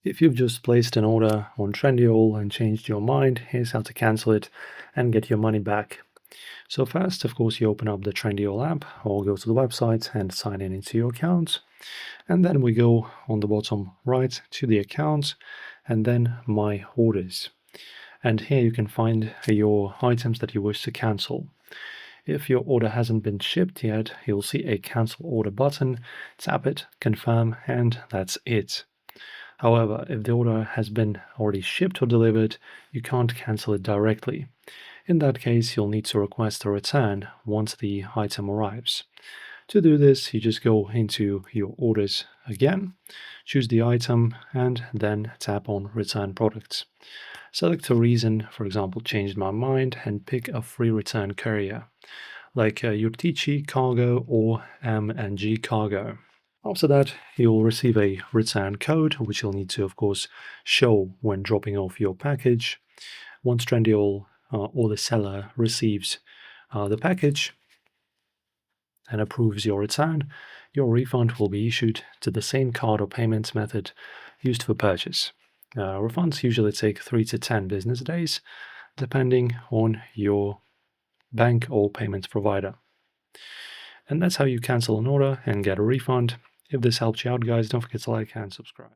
If you've just placed an order on Trendyol and changed your mind, here's how to cancel it and get your money back. So first, of course, you open up the Trendyol app or go to the website and sign in into your account. And then we go on the bottom right to the account and then My Orders. And here you can find your items that you wish to cancel. If your order hasn't been shipped yet, you'll see a cancel order button. Tap it, confirm, and that's it. However, if the order has been already shipped or delivered, you can't cancel it directly. In that case, you'll need to request a return once the item arrives. To do this, you just go into your orders again, choose the item, and then tap on Return Products. Select a reason, for example, changed my mind, and pick a free return courier, like Yurtici Cargo or M&G Cargo. After that, you'll receive a return code, which you'll need to, of course, show when dropping off your package. Once Trendyol or the seller receives the package and approves your return, your refund will be issued to the same card or payment method used for purchase. Refunds usually take 3 to 10 business days, depending on your bank or payments provider. And that's how you cancel an order and get a refund. If this helped you out, guys, don't forget to like and subscribe.